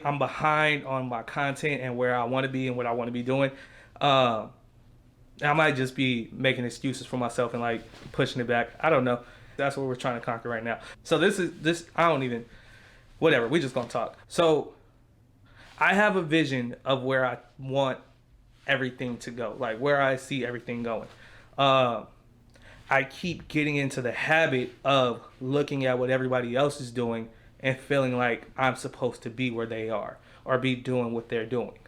I'm behind on my content and where I want to be and what I want to be doing. I might just be making excuses for myself and like pushing it back. I don't know. That's what we're trying to conquer right now. So this I don't even, whatever. We just gonna talk. So I have a vision of where I want everything to go, like where I see everything going. I keep getting into the habit of looking at what everybody else is doing and feeling like I'm supposed to be where they are or be doing what they're doing.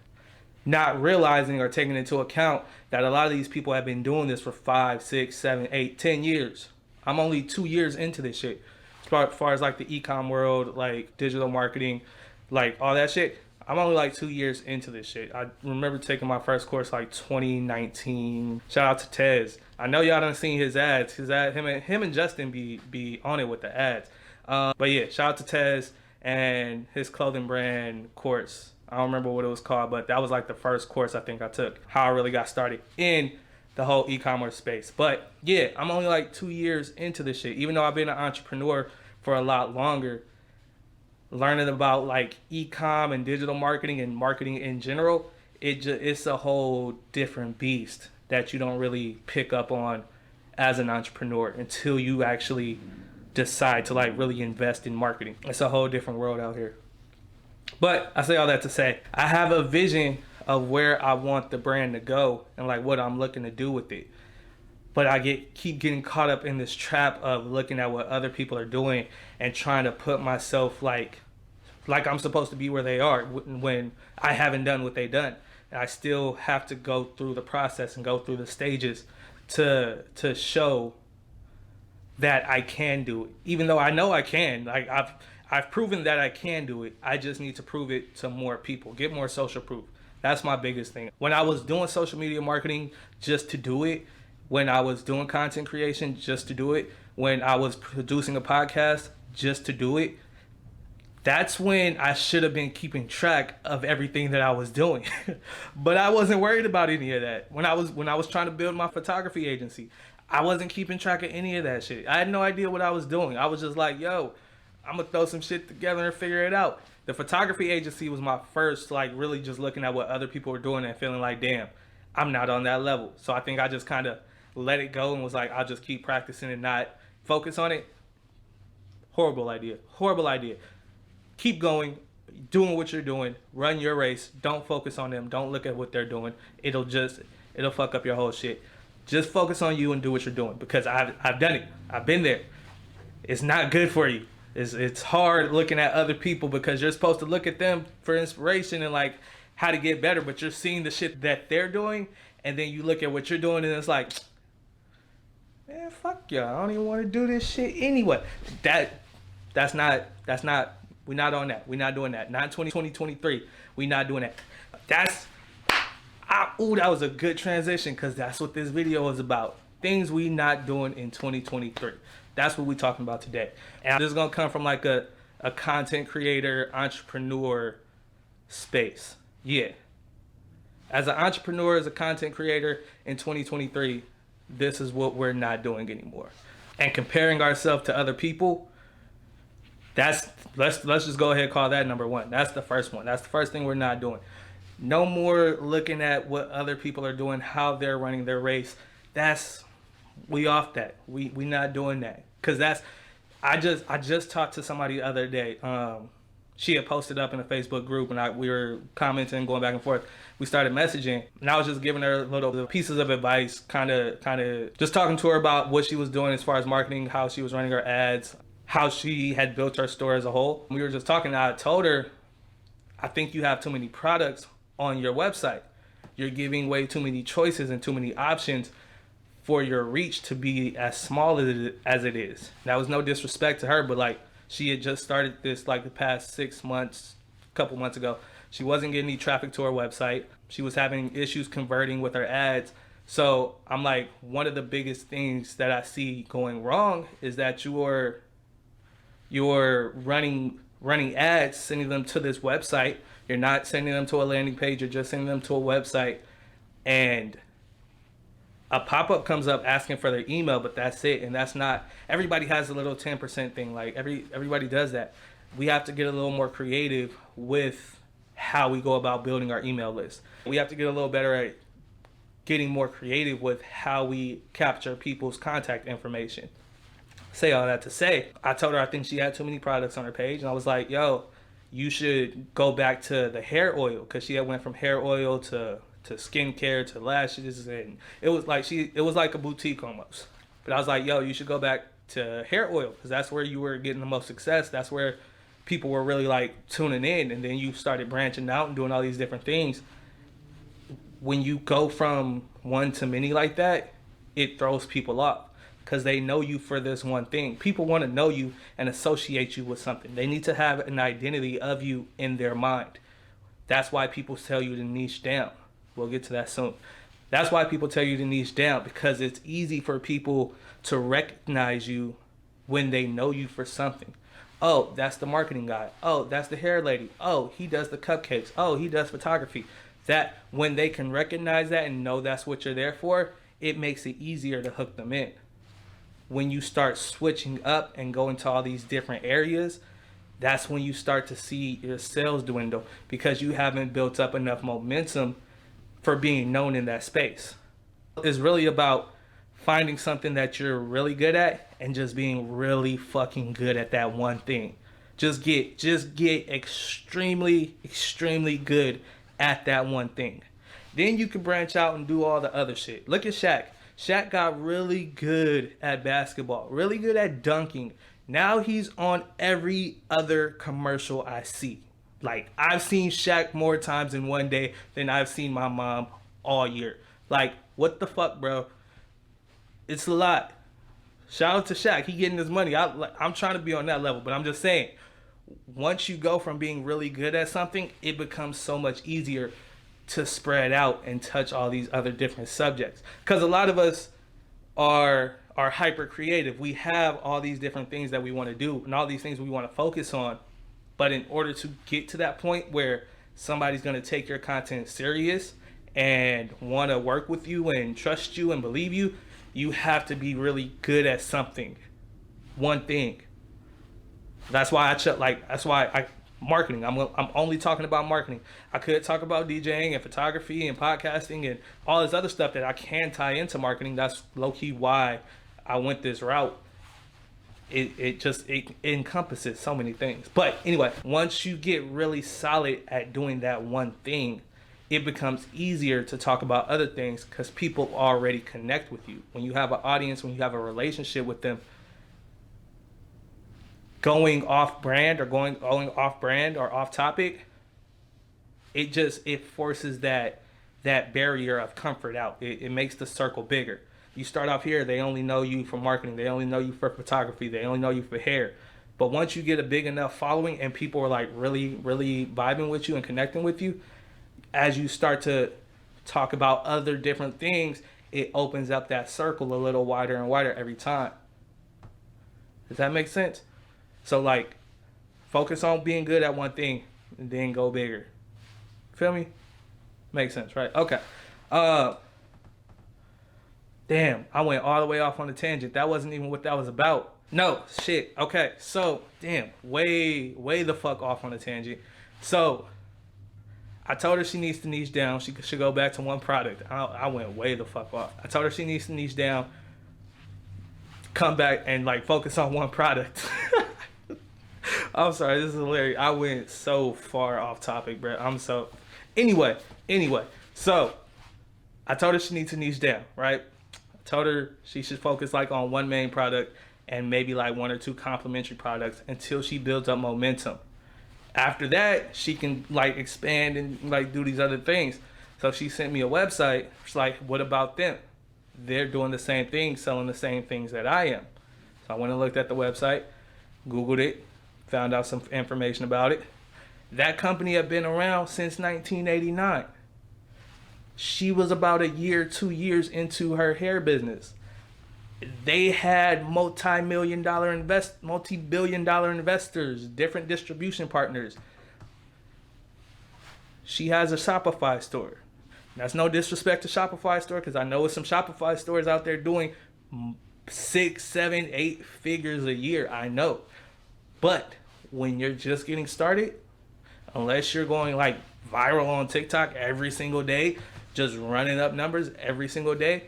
Not realizing or taking into account that a lot of these people have been doing this for 5, 6, 7, 8, 10 years. I'm only 2 years into this shit. As far as like the e-com world, like digital marketing, like all that shit. I'm only like 2 years into this shit. I remember taking my first course like 2019. Shout out to Tez. I know y'all done seen his ads. Him and Justin be on it with the ads. But yeah, shout out to Tez and his clothing brand course. I don't remember what it was called, but that was like the first course I think I took. How I really got started in the whole e-commerce space. But yeah, I'm only like 2 years into this shit. Even though I've been an entrepreneur for a lot longer, learning about like e-com and digital marketing and marketing in general, it's a whole different beast that you don't really pick up on as an entrepreneur until you actually decide to like really invest in marketing. It's a whole different world out here. But I say all that to say, I have a vision of where I want the brand to go and like what I'm looking to do with it. But I keep getting caught up in this trap of looking at what other people are doing and trying to put myself like I'm supposed to be where they are when I haven't done what they've done. And I still have to go through the process and go through the stages to show that I can do it. Even though I know I can. Like I've proven that I can do it. I just need to prove it to more people. Get more social proof. That's my biggest thing. When I was doing social media marketing just to do it, when I was doing content creation just to do it, when I was producing a podcast just to do it, that's when I should have been keeping track of everything that I was doing. But I wasn't worried about any of that. When I was trying to build my photography agency, I wasn't keeping track of any of that shit. I had no idea what I was doing. I was just like, yo, I'm gonna throw some shit together and figure it out. The photography agency was my first, like, really just looking at what other people were doing and feeling like, damn, I'm not on that level. So I think I just kind of let it go and was like, I'll just keep practicing and not focus on it. Horrible idea. Horrible idea. Keep going, doing what you're doing. Run your race. Don't focus on them. Don't look at what they're doing. It'll fuck up your whole shit. Just focus on you and do what you're doing, because I've done it. I've been there. It's not good for you. It's hard looking at other people because you're supposed to look at them for inspiration and like how to get better, but you're seeing the shit that they're doing, and then you look at what you're doing and it's like, man, fuck y'all. I don't even want to do this shit anyway. That's not we're not on that. We're not doing that. Not 2023. We're not doing that. That was a good transition, because that's what this video is about. Things we not doing in 2023. That's what we're talking about today. And this is going to come from like a content creator, entrepreneur space. Yeah. As an entrepreneur, as a content creator in 2023, this is what we're not doing anymore. And comparing ourselves to other people, let's just go ahead and call that number one. That's the first one. That's the first thing we're not doing. No more looking at what other people are doing, how they're running their race. We off that. We not doing that. Cause I just talked to somebody the other day. She had posted up in a Facebook group, and we were commenting, going back and forth. We started messaging, and I was just giving her little pieces of advice, kind of just talking to her about what she was doing as far as marketing, how she was running her ads, how she had built her store as a whole. We were just talking, and I told her, I think you have too many products on your website. You're giving way too many choices and too many options for your reach to be as small as it is. That was no disrespect to her, but like, she had just started this like the past 6 months, a couple months ago. She wasn't getting any traffic to her website. She was having issues converting with her ads. So I'm like, one of the biggest things that I see going wrong is that you're running ads, sending them to this website. You're not sending them to a landing page. You're just sending them to a website, and a pop-up comes up asking for their email, but that's it. And that's not, everybody has a little 10% thing. Like everybody does that. We have to get a little more creative with how we go about building our email list. We have to get a little better at getting more creative with how we capture people's contact information. Say all that to say, I told her I think she had too many products on her page, and I was like, yo, you should go back to the hair oil, because she had went from hair oil to skincare to lashes, and it was like a boutique almost. But I was like, yo, you should go back to hair oil, because that's where you were getting the most success. That's where people were really like tuning in, and then you started branching out and doing all these different things. When you go from one to many like that, it throws people off, because they know you for this one thing. People want to know you and associate you with something. They need to have an identity of you in their mind. That's why people tell you to niche down. We'll get to that soon. That's why people tell you to niche down, because it's easy for people to recognize you when they know you for something. Oh, that's the marketing guy. Oh, that's the hair lady. Oh, he does the cupcakes. Oh, he does photography. That when they can recognize that and know that's what you're there for, it makes it easier to hook them in. When you start switching up and go into all these different areas, that's when you start to see your sales dwindle, because you haven't built up enough momentum for being known in that space. It's really about finding something that you're really good at and just being really fucking good at that one thing. Just get extremely, extremely good at that one thing. Then you can branch out and do all the other shit. Look at Shaq. Shaq got really good at basketball, really good at dunking. Now he's on every other commercial I see. Like, I've seen Shaq more times in one day than I've seen my mom all year. Like, what the fuck, bro? It's a lot. Shout out to Shaq. He getting his money. I'm trying to be on that level, but I'm just saying, once you go from being really good at something, it becomes so much easier to spread out and touch all these other different subjects. Because a lot of us are hyper creative. We have all these different things that we want to do and all these things we want to focus on. But in order to get to that point where somebody's going to take your content serious and want to work with you and trust you and believe you, you have to be really good at something. One thing. That's why marketing. I'm only talking about marketing. I could talk about DJing and photography and podcasting and all this other stuff that I can tie into marketing. That's low-key why I went this route. It encompasses so many things. But anyway, once you get really solid at doing that one thing, it becomes easier to talk about other things, because people already connect with you. When you have an audience, when you have a relationship with them, going off brand or going off brand or off topic, it forces that barrier of comfort out. It makes the circle bigger. You start off here, they only know you for marketing, they only know you for photography, they only know you for hair. But once you get a big enough following and people are like really, really vibing with you and connecting with you, as you start to talk about other different things, it opens up that circle a little wider and wider every time. Does that make sense? So like, focus on being good at one thing and then go bigger. Feel me? Makes sense, right? Okay. Damn, I went all the way off on a tangent. That wasn't even what that was about. No, shit. Okay, so, damn, way the fuck off on a tangent. So, I told her she needs to niche down. She should go back to one product. I went way the fuck off. I told her she needs to niche down, come back and like focus on one product. I'm sorry, this is hilarious. I went so far off topic, bro. Anyway, so I told her she needs to niche down, right? I told her she should focus like on one main product and maybe like one or two complementary products until she builds up momentum. After that, she can like expand and like do these other things. So she sent me a website. She's like, what about them? They're doing the same thing, selling the same things that I am. So I went and looked at the website, Googled it, found out some information about it. That company had been around since 1989. She was about a year, 2 years into her hair business. They had multi-billion dollar investors, different distribution partners. She has a Shopify store. That's no disrespect to Shopify store, because I know some Shopify stores out there doing 6, 7, 8 figures a year. I know. But when you're just getting started, unless you're going like viral on TikTok every single day, just running up numbers every single day.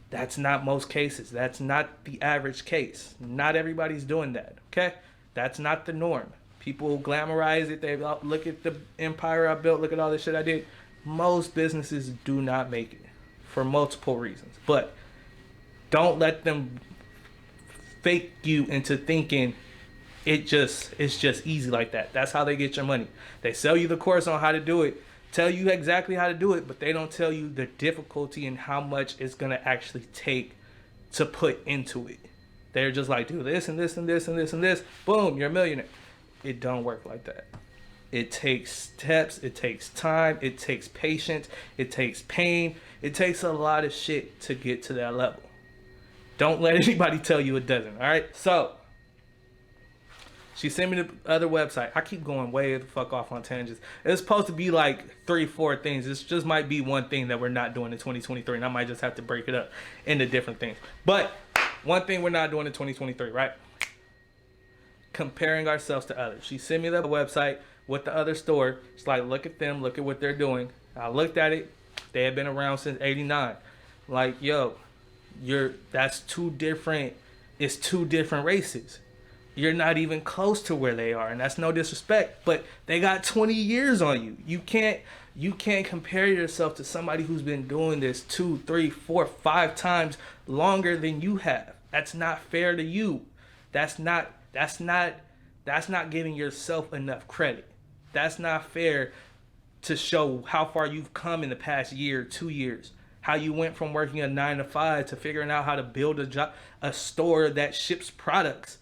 That's not most cases. That's not the average case. Not everybody's doing that, okay? That's not the norm. People glamorize it. They look at the empire I built. Look at all this shit I did. Most businesses do not make it for multiple reasons. But don't let them fake you into thinking it's just easy like that. That's how they get your money. They sell you the course on how to do it, tell you exactly how to do it, but they don't tell you the difficulty and how much it's gonna actually take to put into it. They're just like, do this and this and this and this and this, boom, you're a millionaire. It don't work like that. It takes steps, it takes time, it takes patience, it takes pain, it takes a lot of shit to get to that level. Don't let anybody tell you it doesn't, all right? So, she sent me the other website. I keep going way the fuck off on tangents. It's supposed to be like 3-4 things. This just might be one thing that we're not doing in 2023, and I might just have to break it up into different things. But one thing we're not doing in 2023, right? Comparing ourselves to others. She sent me the website with the other store. It's like, look at them, look at what they're doing. I looked at it. They had been around since '89. Like, yo, that's two different. It's two different races. You're not even close to where they are, and that's no disrespect, but they got 20 years on you. You can't compare yourself to somebody who's been doing this 2, 3, 4, 5 times longer than you have. That's not fair to you. That's not giving yourself enough credit. That's not fair to show how far you've come in the past year, 2 years. How you went from working a 9 to 5 to figuring out how to build a store that ships products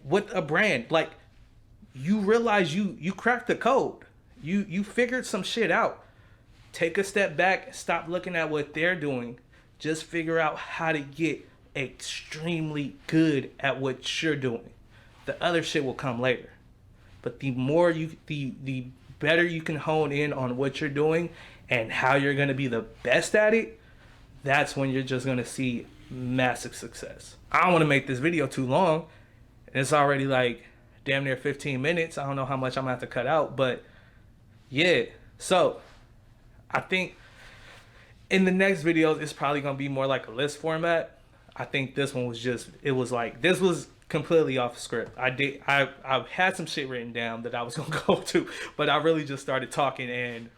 with a brand. Like, you realize you cracked the code. You figured some shit out. Take a step back, stop looking at what they're doing. Just figure out how to get extremely good at what you're doing. The other shit will come later. But the better you can hone in on what you're doing and how you're going to be the best at it, that's when you're just going to see massive success. I don't want to make this video too long. It's already like damn near 15 minutes. I don't know how much I'm going to have to cut out, but yeah. So I think in the next videos, it's probably going to be more like a list format. I think this one was this was completely off script. I had some shit written down that I was going to go to, but I really just started talking and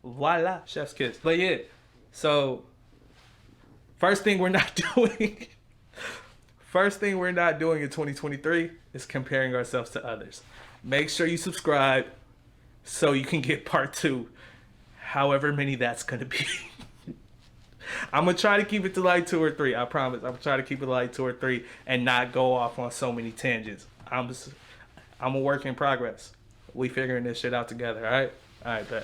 voila, chef's kiss. But yeah, so first thing we're not doing in 2023 is comparing ourselves to others. Make sure you subscribe so you can get part 2, however many that's going to be. I'm going to try to keep it to like 2 or 3. I promise. I'm going to try to keep it like 2 or 3 and not go off on so many tangents. I'm a work in progress. We figuring this shit out together, all right? All right, bet.